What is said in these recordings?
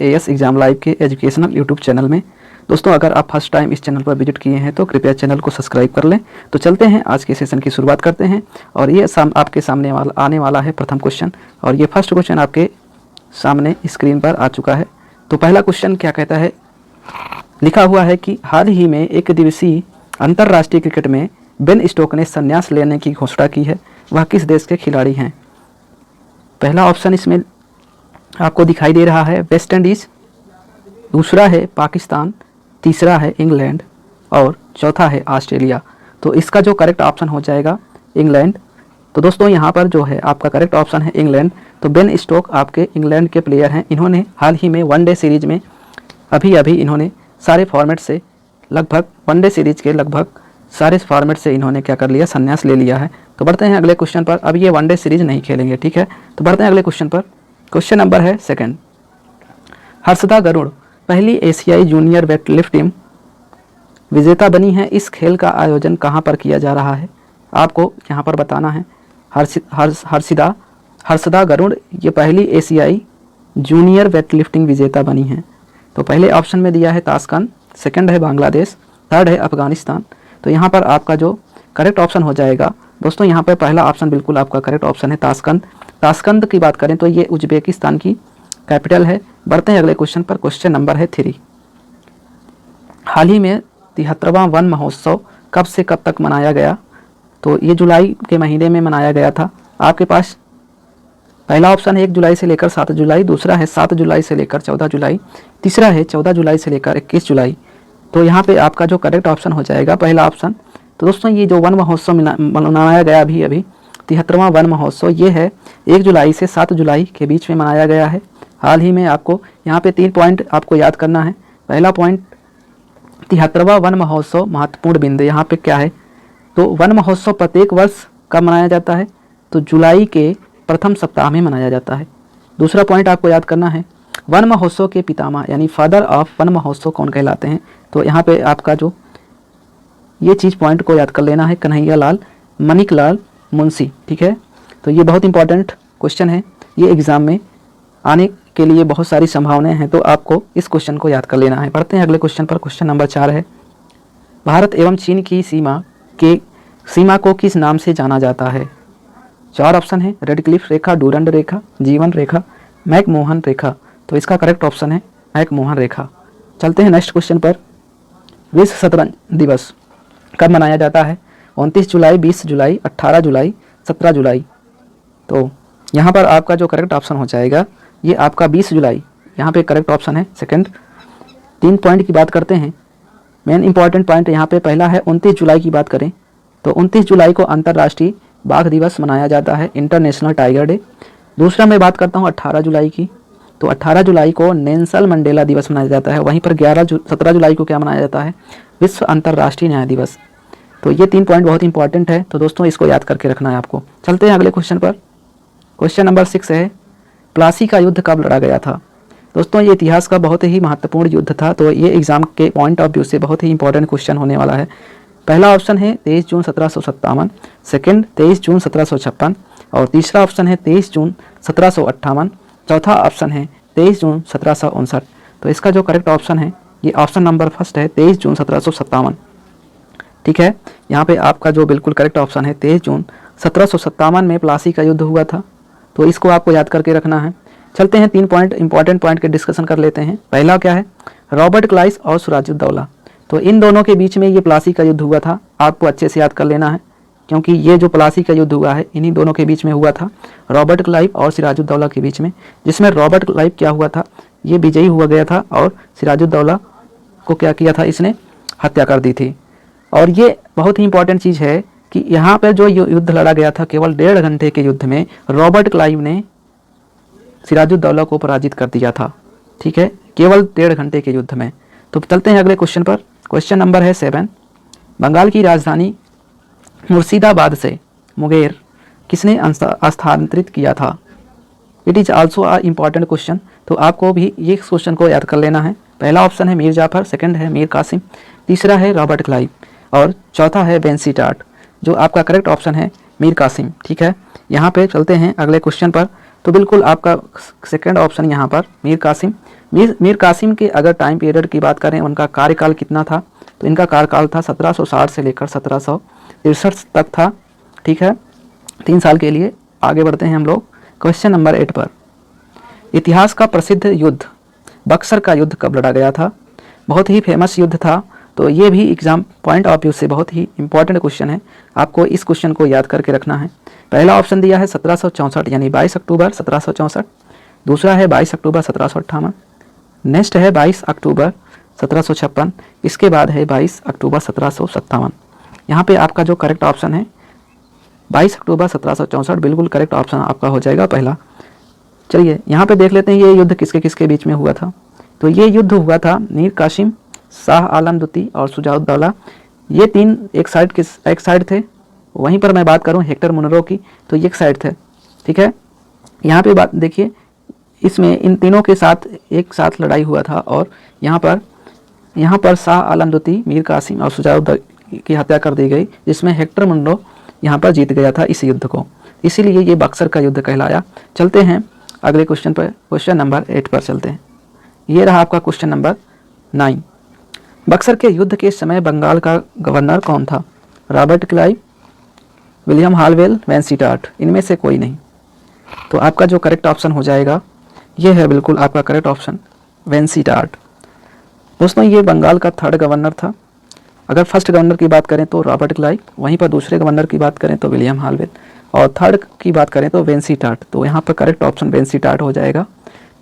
As exam live के educational YouTube channel में। दोस्तों, अगर आप फर्स्ट टाइम इस चैनल पर विजिट किए हैं तो कृपया चैनल को सब्सक्राइब कर लें। तो चलते हैं, आज के सेशन की शुरुआत करते हैं। और ये आपके सामने आने वाला है प्रथम क्वेश्चन, और ये फर्स्ट क्वेश्चन आपके सामने स्क्रीन पर आ चुका है। तो पहला क्वेश्चन क्या कहता है, लिखा हुआ है कि हाल ही में एक दिवसीय अंतर्राष्ट्रीय क्रिकेट में बेन स्टोक्स ने संन्यास लेने की घोषणा की है, वह किस देश के खिलाड़ी हैं? पहला ऑप्शन इसमें आपको दिखाई दे रहा है वेस्ट इंडीज़, दूसरा है पाकिस्तान, तीसरा है इंग्लैंड और चौथा है ऑस्ट्रेलिया। तो इसका जो करेक्ट ऑप्शन हो जाएगा इंग्लैंड। तो दोस्तों, यहाँ पर जो है आपका करेक्ट ऑप्शन है इंग्लैंड। तो बेन स्टोक्स आपके इंग्लैंड के प्लेयर हैं। इन्होंने हाल ही में वनडे सीरीज में अभी इन्होंने सारे फॉर्मेट से लगभग वनडे सीरीज के लगभग सारे फॉर्मेट से इन्होंने क्या कर लिया, संन्यास ले लिया है। तो बढ़ते हैं अगले क्वेश्चन पर। अब ये वनडे सीरीज नहीं खेलेंगे, ठीक है। तो बढ़ते हैं अगले क्वेश्चन पर। क्वेश्चन नंबर है सेकंड, हर्षदा गरुड़ पहली एशियाई जूनियर वेटलिफ्टिंग विजेता बनी है। इस खेल का आयोजन कहाँ पर किया जा रहा है? आपको यहाँ पर बताना है। हर्षदा गरुड़ ये पहली एशियाई जूनियर वेटलिफ्टिंग विजेता बनी है। तो पहले ऑप्शन में दिया है ताशकंद, सेकंड है बांग्लादेश, थर्ड है अफगानिस्तान। तो यहाँ पर आपका जो करेक्ट ऑप्शन हो जाएगा दोस्तों, यहाँ पर पहला ऑप्शन बिल्कुल आपका करेक्ट ऑप्शन है ताशकंद। ताशकंद की बात करें तो ये उज्बेकिस्तान की कैपिटल है। बढ़ते हैं अगले क्वेश्चन पर। क्वेश्चन नंबर है 3, हाल ही में 73वां वन महोत्सव कब से कब तक मनाया गया? तो ये जुलाई के महीने में मनाया गया था। आपके पास पहला ऑप्शन है 1 जुलाई से लेकर 7 जुलाई, दूसरा है 7 जुलाई से लेकर 14 जुलाई, तीसरा है 14 जुलाई से लेकर 21 जुलाई। तो यहाँ पे आपका जो करेक्ट ऑप्शन हो जाएगा पहला ऑप्शन। तो दोस्तों, ये जो वन महोत्सव मनाया गया अभी 73वां वन महोत्सव, ये है 1 जुलाई से 7 जुलाई के बीच में मनाया गया है हाल ही में। आपको यहाँ पे 3 पॉइंट आपको याद करना है। पहला पॉइंट, 73वां वन महोत्सव महत्वपूर्ण बिंदु यहाँ पे क्या है? तो वन महोत्सव प्रत्येक वर्ष कब मनाया जाता है? तो जुलाई के प्रथम सप्ताह में मनाया जाता है। दूसरा पॉइंट आपको याद करना है, वन महोत्सव के पितामह यानी फादर ऑफ वन महोत्सव कौन कहलाते हैं? तो यहाँ पे आपका जो ये चीज़ पॉइंट को याद कर लेना है, कन्हैया लाल मणिकलाल मुंशी, ठीक है। तो ये बहुत इंपॉर्टेंट क्वेश्चन है, ये एग्ज़ाम में आने के लिए बहुत सारी संभावनाएं हैं, तो आपको इस क्वेश्चन को याद कर लेना है। बढ़ते हैं अगले क्वेश्चन पर। क्वेश्चन नंबर 4 है, भारत एवं चीन की सीमा को किस नाम से जाना जाता है? 4 ऑप्शन है, रेडक्लिफ रेखा, डूरंड रेखा, जीवन रेखा, मैकमोहन रेखा। तो इसका करेक्ट ऑप्शन है मैकमोहन रेखा। चलते हैं नेक्स्ट क्वेश्चन पर। विश्व शतरंज दिवस कब मनाया जाता है? 29 जुलाई, 20 जुलाई, 18 जुलाई, 17 जुलाई। तो यहाँ पर आपका जो करेक्ट ऑप्शन हो जाएगा ये आपका 20 जुलाई, यहाँ पे करेक्ट ऑप्शन है सेकंड। 3 पॉइंट की बात करते हैं, मेन इंपॉर्टेंट पॉइंट यहाँ पे पहला है 29 जुलाई की बात करें तो 29 जुलाई को अंतर्राष्ट्रीय बाघ दिवस मनाया जाता है, इंटरनेशनल टाइगर डे। दूसरा मैं बात करता हूँ 18 जुलाई की, तो 18 जुलाई को नेल्सन मंडेला दिवस मनाया जाता है। वहीं पर 17 जुलाई को क्या मनाया जाता है? विश्व अंतर्राष्ट्रीय न्याय दिवस। तो ये 3 पॉइंट बहुत इंपॉर्टेंट है, तो दोस्तों इसको याद करके रखना है आपको। चलते हैं अगले क्वेश्चन पर। क्वेश्चन नंबर 6 है, प्लासी का युद्ध कब लड़ा गया था? दोस्तों, ये इतिहास का बहुत ही महत्वपूर्ण युद्ध था, तो ये एग्जाम के पॉइंट ऑफ व्यू से बहुत ही इंपॉर्टेंट क्वेश्चन होने वाला है। पहला ऑप्शन है 23 जून 1757, सेकंड 23 जून 1756 और तीसरा ऑप्शन है 23 जून 1758, चौथा ऑप्शन है 23 जून 1759। तो इसका जो करेक्ट ऑप्शन है ये ऑप्शन नंबर फर्स्ट है 23 जून 1757, ठीक है। यहाँ पे आपका जो बिल्कुल करेक्ट ऑप्शन है 23 जून 1757 में प्लासी का युद्ध हुआ था, तो इसको आपको याद करके रखना है। चलते हैं 3 पॉइंट इंपॉर्टेंट पॉइंट के डिस्कशन कर लेते हैं। पहला क्या है, रॉबर्ट क्लाइव और सिराजुद्दौला। तो इन दोनों के बीच में ये प्लासी का युद्ध हुआ था, आपको अच्छे से याद कर लेना है, क्योंकि ये जो प्लासी का युद्ध हुआ है इन्हीं दोनों के बीच में हुआ था, रॉबर्ट क्लाइव और सिराजुद्दौला के बीच में। जिसमें रॉबर्ट क्लाइव क्या हुआ था, ये विजयी हुआ गया था और सिराजुद्दौला को क्या किया था, इसने हत्या कर दी थी। और ये बहुत ही इंपॉर्टेंट चीज़ है कि यहाँ पर जो युद्ध लड़ा गया था केवल 1.5 घंटे के युद्ध में रॉबर्ट क्लाइव ने सिराजुद्दौला को पराजित कर दिया था, ठीक है, केवल 1.5 घंटे के युद्ध में। तो चलते हैं अगले क्वेश्चन पर। क्वेश्चन नंबर है 7, बंगाल की राजधानी मुर्शिदाबाद से मुंगेर किसने स्थानांतरित किया था? It is also a important question, तो आपको भी ये क्वेश्चन को याद कर लेना है। पहला ऑप्शन है मीर जाफर, सेकंड है मीर कासिम, तीसरा है रॉबर्ट क्लाइव और चौथा है बेंसीटाट। जो आपका करेक्ट ऑप्शन है मीर कासिम, ठीक है। यहाँ पे चलते हैं अगले क्वेश्चन पर। तो बिल्कुल आपका सेकंड ऑप्शन यहाँ पर मीर कासिम। मीर कासिम के अगर टाइम पीरियड की बात करें, उनका कार्यकाल कितना था, तो इनका कार्यकाल था 1760 से लेकर 1763 तक था। ठीक है, 3 साल के लिए। आगे बढ़ते हैं हम लोग क्वेश्चन नंबर 8 पर। इतिहास का प्रसिद्ध युद्ध बक्सर का युद्ध कब लड़ा गया था? बहुत ही फेमस युद्ध था, तो ये भी एग्जाम पॉइंट ऑफ व्यू से बहुत ही इंपॉर्टेंट क्वेश्चन है। आपको इस क्वेश्चन को याद करके रखना है। पहला ऑप्शन दिया है 1764 यानी 22 अक्टूबर 1764। दूसरा है 22 अक्टूबर 1758। नेक्स्ट है 22 अक्टूबर 1756। इसके बाद है 22 अक्टूबर 1757। यहाँ पे आपका जो करेक्ट ऑप्शन है 22 अक्टूबर 1764 बिल्कुल करेक्ट ऑप्शन आपका हो जाएगा पहला। चलिए यहाँ पे देख लेते हैं ये युद्ध किसके किसके बीच में हुआ था। तो ये युद्ध हुआ था मीर कासिम, शाह आलम द्वितीय और शुजाउद्दौला। ये तीन एक साइड थे। वहीं पर मैं बात करूं हेक्टर मुनरो की, तो ये एक साइड थे। ठीक है, यहाँ पे बात देखिए, इसमें इन तीनों के साथ एक साथ लड़ाई हुआ था और यहाँ पर शाह आलम द्वितीय, मीर कासिम और शुजाउद्दौला की हत्या कर दी गई, जिसमें हेक्टर मुनरो यहाँ पर जीत गया था इस युद्ध को। इसीलिए ये बक्सर का युद्ध कहलाया। चलते हैं अगले क्वेश्चन पर, क्वेश्चन नंबर 8 पर चलते हैं। ये रहा आपका क्वेश्चन नंबर 9। बक्सर के युद्ध के समय बंगाल का गवर्नर कौन था? रॉबर्ट क्लाइव, विलियम हालवेल, वेंसीटार्ट, इनमें से कोई नहीं। तो आपका जो करेक्ट ऑप्शन हो जाएगा ये है बिल्कुल आपका करेक्ट ऑप्शन वेंसीटार्ट। दोस्तों ये बंगाल का 3rd गवर्नर था। अगर फर्स्ट गवर्नर की बात करें तो रॉबर्ट क्लाइव, वहीं पर दूसरे गवर्नर की बात करें तो विलियम हालवेल और 3rd की बात करें तो वेंसीटार्ट। तो यहाँ पर करेक्ट ऑप्शन वेंसीटार्ट हो जाएगा।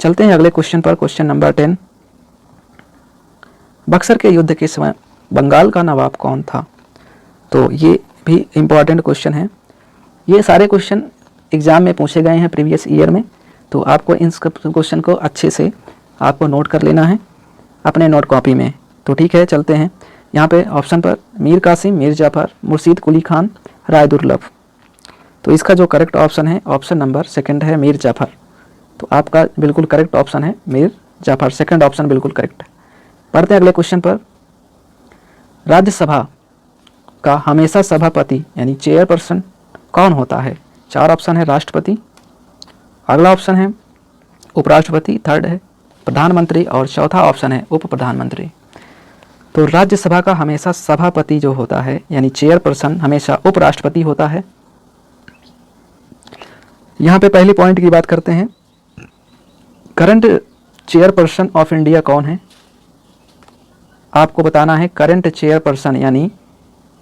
चलते हैं अगले क्वेश्चन पर, क्वेश्चन नंबर 10। बक्सर के युद्ध के समय बंगाल का नवाब कौन था? तो ये भी इम्पॉर्टेंट क्वेश्चन है। ये सारे क्वेश्चन एग्जाम में पूछे गए हैं प्रीवियस ईयर में, तो आपको इन क्वेश्चन को अच्छे से आपको नोट कर लेना है अपने नोट कॉपी में। तो ठीक है, चलते हैं यहाँ पे ऑप्शन पर मीर कासिम, मीर जाफर, मुर्शीद कुली खान, राय दुर्लभ। तो इसका जो करेक्ट ऑप्शन है ऑप्शन नंबर 2 है मीर जाफर। तो आपका बिल्कुल करेक्ट ऑप्शन है मीर जाफर, सेकंड ऑप्शन बिल्कुल करेक्ट है। पढ़ते हैं अगले क्वेश्चन पर। राज्यसभा का हमेशा सभापति यानी चेयरपर्सन कौन होता है? 4 ऑप्शन है राष्ट्रपति, अगला ऑप्शन है उपराष्ट्रपति, 3rd है प्रधानमंत्री और चौथा ऑप्शन है उप प्रधानमंत्री। तो राज्यसभा का हमेशा सभापति जो होता है यानी चेयरपर्सन हमेशा उपराष्ट्रपति होता है। यहाँ पे पहली पॉइंट की बात करते हैं, करंट चेयरपर्सन ऑफ इंडिया कौन है? आपको बताना है करंट चेयरपर्सन यानी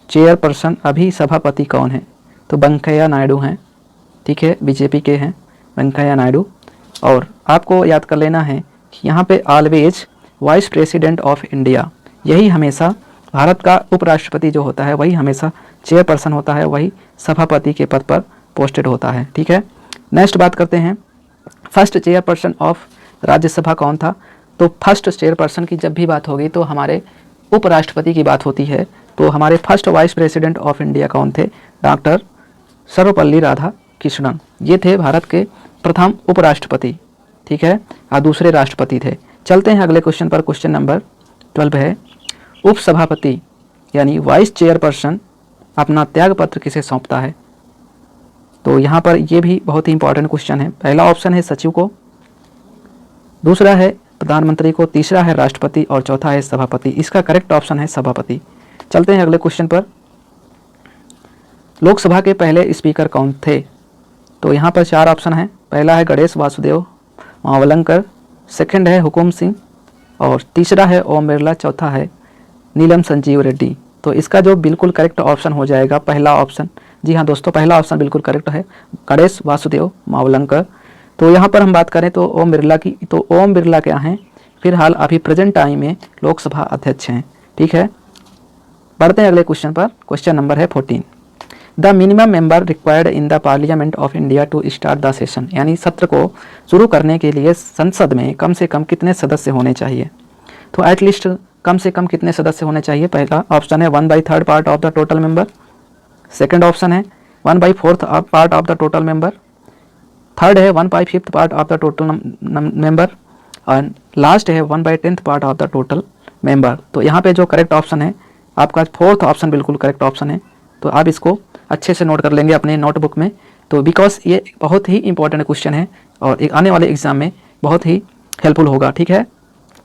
चेयरपर्सन अभी सभापति कौन है? तो वेंकैया नायडू हैं। ठीक है, बीजेपी के हैं वेंकैया नायडू। और आपको याद कर लेना है कि यहाँ पे always vice president of India, यही हमेशा भारत का उपराष्ट्रपति जो होता है वही हमेशा चेयरपर्सन होता है, वही सभापति के पद पर पोस्टेड होता है। ठीक है, नेक्स्ट बात करते हैं फर्स्ट चेयरपर्सन ऑफ राज्यसभा कौन था? तो फर्स्ट चेयरपर्सन की जब भी बात होगी तो हमारे उपराष्ट्रपति की बात होती है। तो हमारे first vice president of India कौन थे? डॉक्टर सर्वपल्ली राधाकृष्णन। ये थे भारत के प्रथम उपराष्ट्रपति। ठीक है, और दूसरे राष्ट्रपति थे। चलते हैं अगले क्वेश्चन पर, क्वेश्चन नंबर 12 है उपसभापति यानी वाइस चेयरपर्सन अपना त्यागपत्र किसे सौंपता है? तो यहाँ पर ये भी बहुत ही इंपॉर्टेंट क्वेश्चन है। पहला ऑप्शन है सचिव को, दूसरा है प्रधानमंत्री को, तीसरा है राष्ट्रपति और चौथा है सभापति। इसका करेक्ट ऑप्शन है सभापति। चलते हैं अगले क्वेश्चन पर। लोकसभा के पहले स्पीकर कौन थे? तो यहाँ पर 4 ऑप्शन है। पहला है गणेश वासुदेव मावलंकर, सेकंड है हुकुम सिंह और तीसरा है ओम बिरला, चौथा है नीलम संजीव रेड्डी। तो इसका जो बिल्कुल करेक्ट ऑप्शन हो जाएगा पहला ऑप्शन। जी हाँ दोस्तों, पहला ऑप्शन बिल्कुल करेक्ट है, गणेश वासुदेव मावलंकर। तो यहाँ पर हम बात करें तो ओम बिरला की, तो ओम बिरला क्या हैं? फिलहाल अभी प्रेजेंट टाइम में लोकसभा अध्यक्ष हैं। ठीक है, बढ़ते हैं अगले क्वेश्चन पर, क्वेश्चन नंबर है 14। The minimum member required in the parliament of India to start the session, यानी सत्र को शुरू करने के लिए संसद में कम से कम कितने सदस्य होने चाहिए? तो एटलीस्ट कम से कम कितने सदस्य होने चाहिए? पहला ऑप्शन है 1/3 part of the total member, second option है 1/4 part of the total member, third है 1/5 part of the total member और लास्ट है 1/10 part of the total member. तो यहाँ पे जो करेक्ट ऑप्शन है आपका 4th ऑप्शन बिल्कुल करेक्ट ऑप्शन है। तो आप इसको अच्छे से नोट कर लेंगे अपने नोटबुक में। तो बिकॉज ये बहुत ही इंपॉर्टेंट क्वेश्चन है, और एक आने वाले एग्जाम में बहुत ही हेल्पफुल होगा। ठीक है,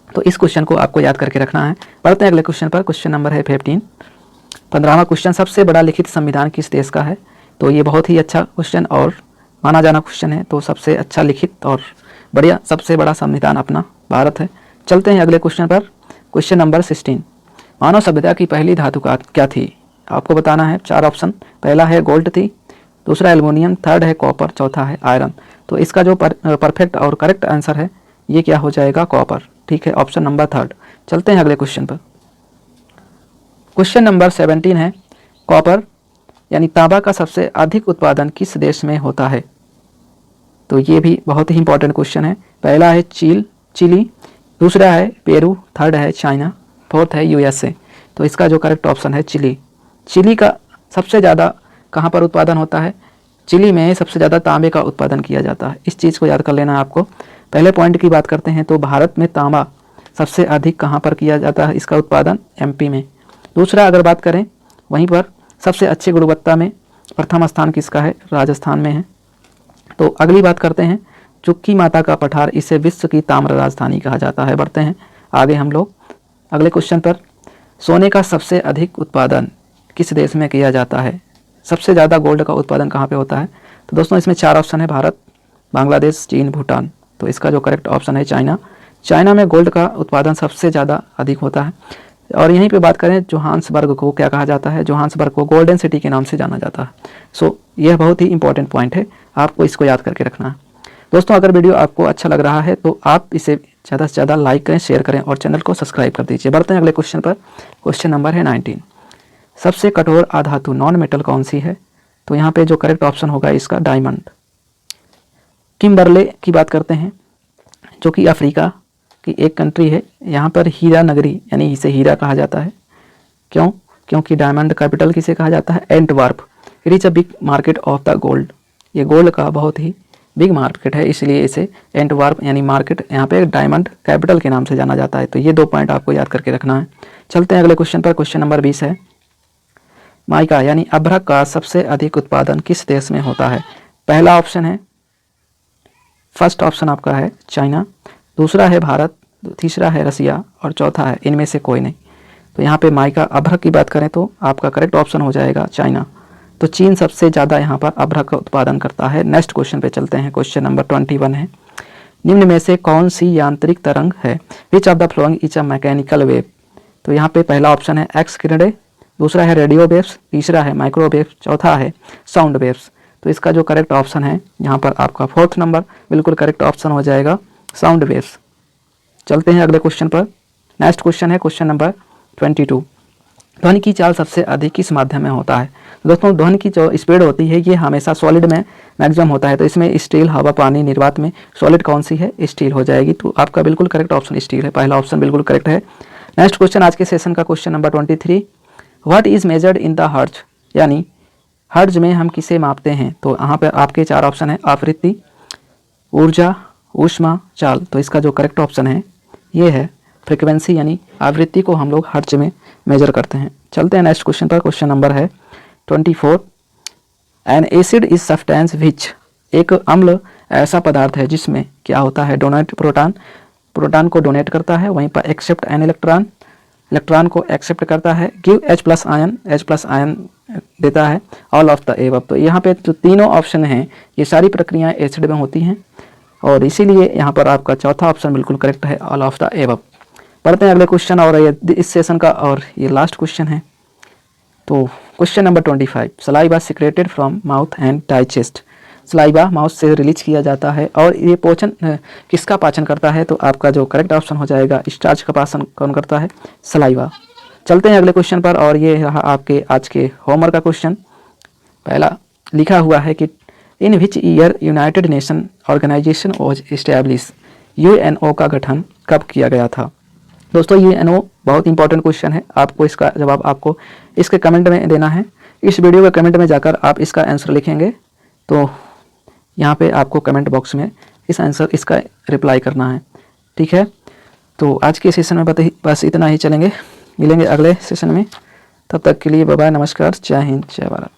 तो इस क्वेश्चन को आपको याद करके रखना है। बढ़ते हैं अगले क्वेश्चन पर। क्वेश्चन नंबर है 15, 15वां क्वेश्चन, सबसे बड़ा लिखित संविधान किस देश का है? तो ये बहुत ही अच्छा क्वेश्चन और माना जाना क्वेश्चन है। तो सबसे अच्छा लिखित और बढ़िया सबसे बड़ा संविधान अपना भारत है। चलते हैं अगले क्वेश्चन पर। क्वेश्चन नंबर 16, मानव सभ्यता की पहली धातु क्या थी? आपको बताना है। 4 ऑप्शन, पहला है गोल्ड थी, दूसरा एल्युमिनियम, थर्ड है कॉपर, चौथा है आयरन। तो इसका जो परफेक्ट और करेक्ट आंसर है ये क्या हो जाएगा? कॉपर। ठीक है, ऑप्शन नंबर थर्ड। चलते हैं अगले क्वेश्चन पर। क्वेश्चन नंबर 17 है, कॉपर यानी तांबा का सबसे अधिक उत्पादन किस देश में होता है? तो ये भी बहुत ही इंपॉर्टेंट क्वेश्चन है। पहला है चिली, दूसरा है पेरू, थर्ड है चाइना, फोर्थ है यूएसए। तो इसका जो करेक्ट ऑप्शन है चिली। चिली का सबसे ज़्यादा कहाँ पर उत्पादन होता है? चिली में सबसे ज़्यादा तांबे का उत्पादन किया जाता है। इस चीज़ को याद कर लेना है आपको। पहले पॉइंट की बात करते हैं तो भारत में तांबा सबसे अधिक कहाँ पर किया जाता है इसका उत्पादन? एमपी में। दूसरा अगर बात करें वहीं पर सबसे अच्छी गुणवत्ता में प्रथम स्थान किसका है? राजस्थान में है। तो अगली बात करते हैं, चुक्की माता का पठार, इसे विश्व की ताम्र राजधानी कहा जाता है। बढ़ते हैं आगे हम लोग अगले क्वेश्चन पर। सोने का सबसे अधिक उत्पादन किस देश में किया जाता है? सबसे ज़्यादा गोल्ड का उत्पादन कहाँ पे होता है? तो दोस्तों इसमें 4 ऑप्शन है, भारत, बांग्लादेश, चीन, भूटान। तो इसका जो करेक्ट ऑप्शन है चाइना। चाइना में गोल्ड का उत्पादन सबसे ज़्यादा अधिक होता है। और यहीं पे बात करें जोहान्सबर्ग को क्या कहा जाता है? जोहान्सबर्ग को गोल्डन सिटी के नाम से जाना जाता है। सो यह बहुत ही इंपॉर्टेंट पॉइंट है, आपको इसको याद करके रखना है। दोस्तों अगर वीडियो आपको अच्छा लग रहा है तो आप इसे ज़्यादा से ज़्यादा लाइक करें, शेयर करें और चैनल को सब्सक्राइब कर दीजिए। बढ़ते हैं अगले क्वेश्चन पर। क्वेश्चन नंबर है 19, सबसे कठोर अधातु नॉन मेटल कौन सी है? तो यहाँ पे जो करेक्ट ऑप्शन होगा इसका डायमंड। किम्बरले की बात करते हैं जो कि अफ्रीका की एक कंट्री है। यहाँ पर हीरा नगरी यानी इसे हीरा कहा जाता है। क्यों? क्योंकि डायमंड कैपिटल किसे कहा जाता है? Antwerp. It is a big market of the gold. ये गोल्ड का बहुत ही बिग मार्केट है, इसलिए इसे एंटवर्प यानी मार्केट यहाँ पे डायमंड कैपिटल के नाम से जाना जाता है। तो ये 2 पॉइंट आपको याद करके रखना है। चलते हैं अगले क्वेश्चन पर। क्वेश्चन नंबर 20 है, माइका यानी अभ्रक का सबसे अधिक उत्पादन किस देश में होता है? पहला ऑप्शन है, फर्स्ट ऑप्शन आपका है चाइना, दूसरा है भारत, तीसरा है रसिया और चौथा है इनमें से कोई नहीं। तो यहाँ पे माइका अभ्रक की बात करें तो आपका करेक्ट ऑप्शन हो जाएगा चाइना। तो चीन सबसे ज़्यादा यहाँ पर अभ्रक का उत्पादन करता है। नेक्स्ट क्वेश्चन पे चलते हैं। क्वेश्चन नंबर 21 है, निम्न में से कौन सी यांत्रिक तरंग है? Which of the following is a mechanical wave? तो यहाँ पे पहला ऑप्शन है एक्स किरणें, दूसरा है रेडियो वेव्स, तीसरा है माइक्रोवेव्स, चौथा है साउंड वेव्स। तो इसका जो करेक्ट ऑप्शन है यहाँ पर आपका 4th नंबर बिल्कुल करेक्ट ऑप्शन हो जाएगा साउंड वेव्स। चलते हैं अगले क्वेश्चन पर। नेक्स्ट क्वेश्चन है क्वेश्चन नंबर 22, ध्वनि की चाल सबसे अधिक किस माध्यम में होता है? दोस्तों ध्वनि की जो स्पीड होती है ये हमेशा सॉलिड में मैक्सिमम होता है। तो इसमें स्टील, हवा, पानी, निर्वात में सॉलिड कौन सी है? स्टील हो जाएगी। तो आपका बिल्कुल करेक्ट ऑप्शन स्टील है, पहला ऑप्शन बिल्कुल करेक्ट है। नेक्स्ट क्वेश्चन आज के सेशन का question number 23, what is measured in the hertz? यानी हर्ट्ज में हम किसे मापते हैं? तो यहाँ पर आपके 4 ऑप्शन है, आवृत्ति, ऊर्जा, ऊष्मा, चाल। तो इसका जो करेक्ट ऑप्शन है ये है फ्रीक्वेंसी, यानी आवृत्ति को हम लोग हर्ट्ज में मेजर करते हैं। चलते हैं नेक्स्ट क्वेश्चन पर। क्वेश्चन नंबर है 24, N acid is substance which, एक अम्ल ऐसा पदार्थ है जिसमें क्या होता है? डोनेट प्रोटॉन को डोनेट करता है, वहीं पर एक्सेप्ट एन इलेक्ट्रॉन को एक्सेप्ट करता है, गिव H+ आयन देता है, ऑल ऑफ द एबव। तो यहाँ पे जो तीनों ऑप्शन हैं ये सारी प्रक्रियाएं एसिड में होती हैं और इसीलिए यहाँ पर आपका चौथा ऑप्शन बिल्कुल करेक्ट है, ऑल ऑफ द एबव। पढ़ते हैं अगले क्वेश्चन और ये इस सेशन का और ये लास्ट क्वेश्चन है। तो question number 25, saliva secreted from mouth and digest. Saliva mouth से रिलीज किया जाता है और ये पोषण किसका पाचन करता है? तो आपका जो करेक्ट ऑप्शन हो जाएगा स्टार्च का पाचन कौन करता है? सलाइवा। चलते हैं अगले क्वेश्चन पर और ये रहा आपके आज के होमवर्क का क्वेश्चन। पहला लिखा हुआ है कि in which year united nation organisation was establish, UNO का गठन कब किया गया था? दोस्तों यूएनओ बहुत इंपॉर्टेंट क्वेश्चन है, आपको इसका जवाब आपको इसके कमेंट में देना है। इस वीडियो के कमेंट में जाकर आप इसका आंसर लिखेंगे तो यहाँ पे आपको कमेंट बॉक्स में इस आंसर इसका रिप्लाई करना है, ठीक है। तो आज के सेशन में बस इतना ही चलेंगे, मिलेंगे अगले सेशन में। तब तक के लिए बाय बाय, नमस्कार, जय हिंद, जय भारत।